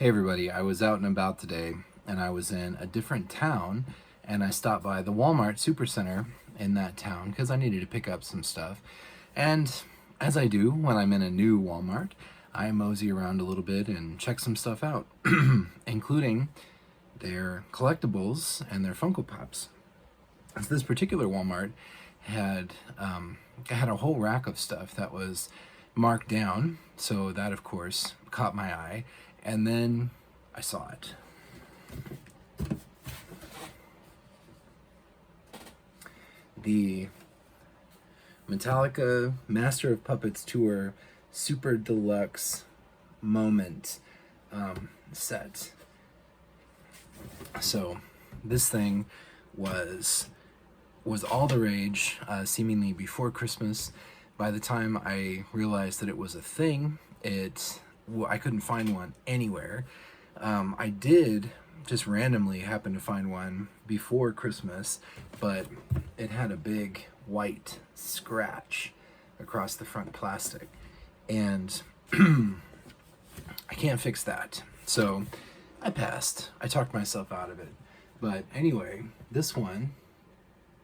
Hey everybody, I was out and about today and I was in a different town and I stopped by the Walmart Supercenter in that town because I needed to pick up some stuff. And as I do when I'm in a new Walmart, I mosey around a little bit and check some stuff out, including their collectibles and their Funko Pops. So this particular Walmart had had a whole rack of stuff that was marked down, so that of course caught my eye, and then I saw it. The Metallica Master of Puppets Tour Super Deluxe Moment set. So this thing was all the rage, seemingly before Christmas. By the time I realized that it was a thing, I couldn't find one anywhere. I did just randomly happen to find one before Christmas, but it had a big white scratch across the front plastic, and I can't fix that. So I passed. I talked myself out of it. But anyway, this one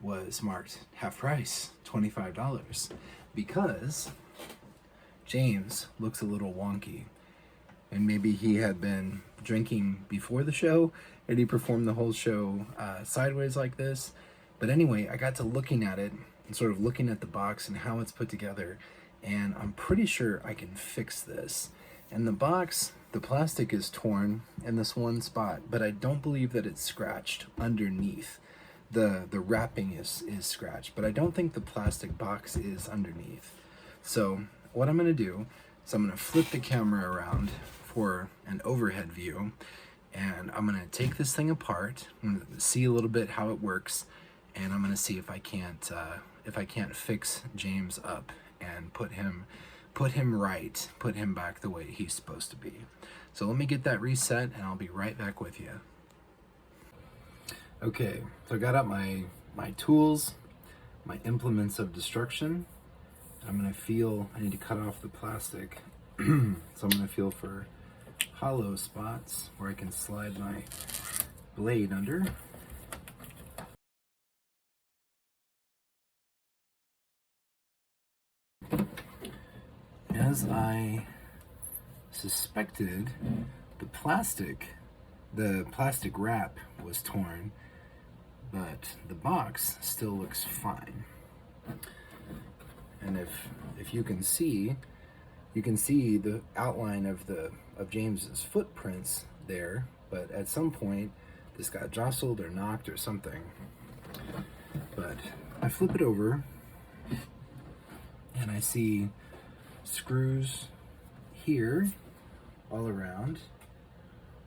was marked half price, $25, because James looks a little wonky. And maybe he had been drinking before the show, and he performed the whole show sideways like this. But anyway, I got to looking at it and sort of looking at the box and how it's put together, and I'm pretty sure I can fix this. And the box, the plastic is torn in this one spot, but I don't believe that it's scratched underneath. The wrapping is scratched, but I don't think the plastic box is underneath. So what I'm going to do is I'm going to flip the camera around for an overhead view, and I'm going to take this thing apart. I'm going to see a little bit how it works, and I'm going to see if I can't fix James up and put him right, put him back the way he's supposed to be. So let me get that reset, and I'll be right back with you. Okay, so I got out my tools, my implements of destruction. I'm gonna feel, I need to cut off the plastic. So I'm gonna feel for hollow spots where I can slide my blade under. As I suspected, the plastic wrap was torn, but the box still looks fine. And if you can see the outline of James's footprints there, but at some point this got jostled or knocked or something. But I flip it over and I see screws here all around,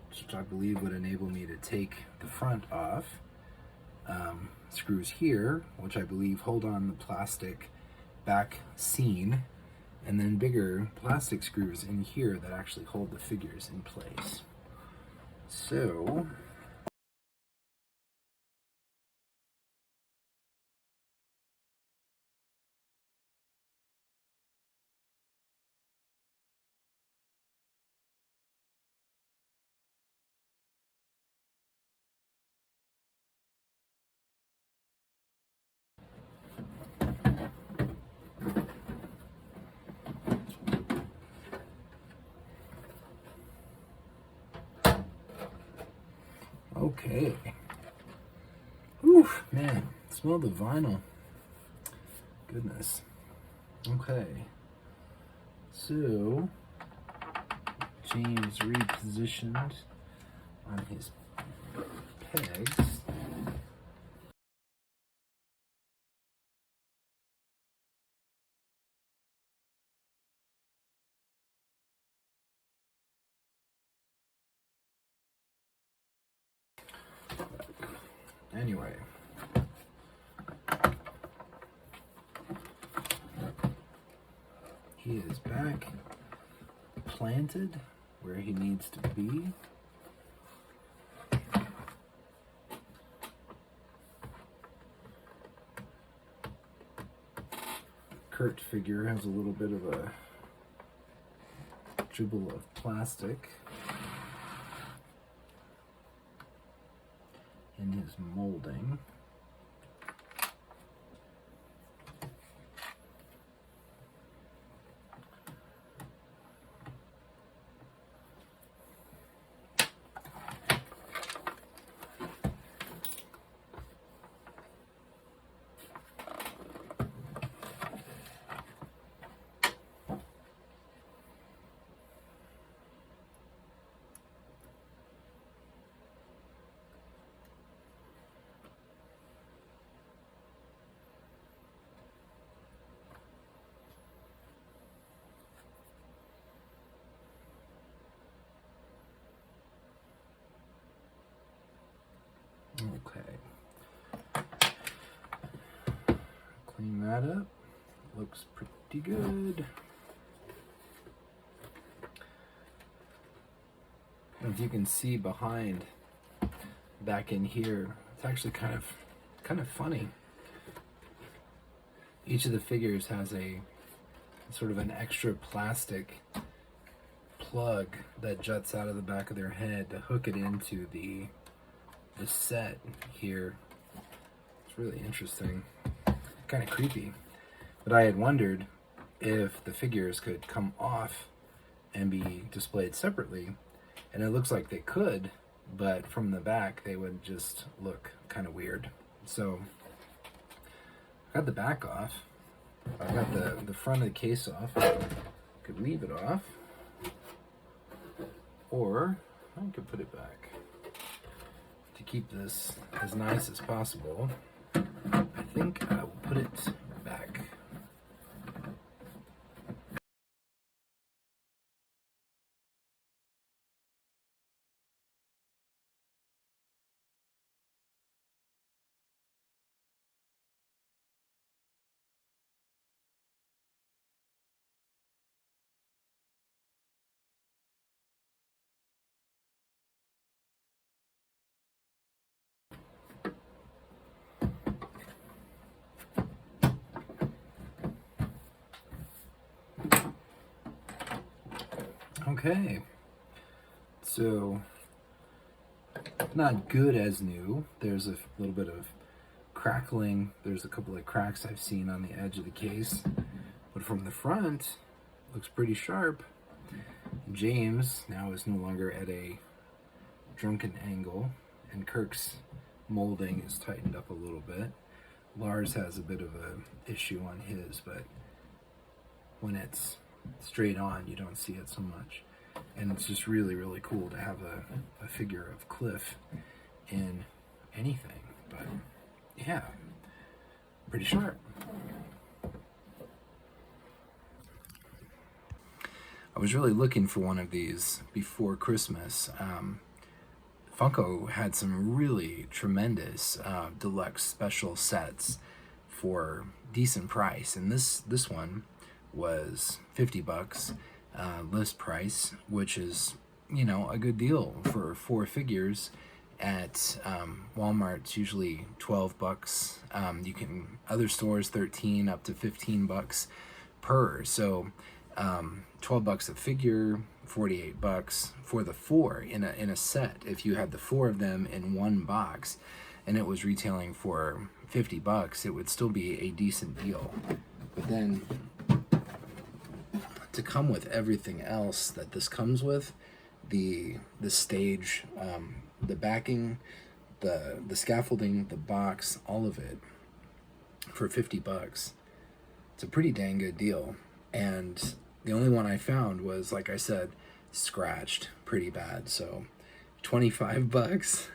which I believe would enable me to take the front off. Screws here, which I believe hold on the plastic back seam, and then bigger plastic screws in here that actually hold the figures in place. So okay. Whew, man, smell the vinyl. Goodness. Okay. So, James repositioned on his pegs. Anyway. He is back, planted where he needs to be. Kurt figure has a little bit of a dribble of plastic. in his molding. Okay. Clean that up. Looks pretty good. As you can see behind, back in here, it's actually kind of funny. Each of the figures has a sort of an extra plastic plug that juts out of the back of their head to hook it into the set here. It's really interesting, kind of creepy. But I had wondered if the figures could come off and be displayed separately, and it looks like they could, but from the back they would just look kind of weird. So I got the back off. I got the front of the case off. Could leave it off, or I could put it back. To keep this as nice as possible, I think I will put it back. Okay, so not good as new. There's a little bit of crackling. There's a couple of cracks I've seen on the edge of the case, but from the front, looks pretty sharp. James now is no longer at a drunken angle, and Kirk's molding is tightened up a little bit. Lars has a bit of an issue on his, but when it's straight on, you don't see it so much. And it's just really, really cool to have a figure of Cliff in anything. But yeah, pretty sharp. I was really looking for one of these before Christmas. Funko had some really tremendous deluxe special sets for decent price, and this one was $50 list price, which is, you know, a good deal for 4 figures. At Wal-Mart, it's usually $12. You can, other stores, 13 up to $15 per. So $12 a figure, $48 for the 4 in a set. If you had the 4 of them in one box and it was retailing for $50, it would still be a decent deal. But then to come with everything else that this comes with, the stage, the backing, the scaffolding, the box, all of it for $50, it's a pretty dang good deal. And the only one I found was, like I said, scratched pretty bad. So $25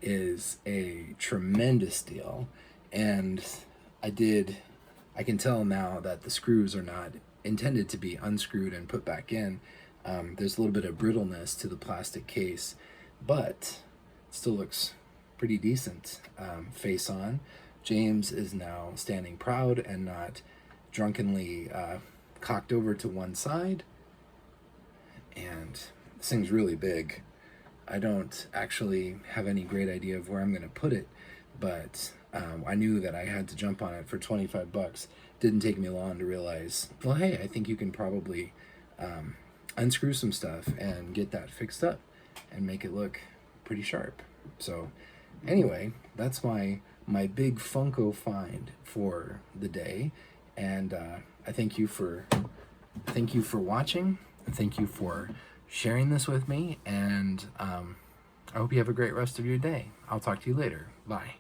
is a tremendous deal. And I can tell now that the screws are not intended to be unscrewed and put back in. There's a little bit of brittleness to the plastic case, but it still looks pretty decent face on. James is now standing proud and not drunkenly cocked over to one side. And this thing's really big. I don't actually have any great idea of where I'm going to put it, but I knew that I had to jump on it for $25. Didn't take me long to realize, well, hey, I think you can probably unscrew some stuff and get that fixed up and make it look pretty sharp. So Anyway, that's my big Funko find for the day, and I thank you for watching. Thank you for sharing this with me, and I hope you have a great rest of your day. I'll talk to you later. Bye.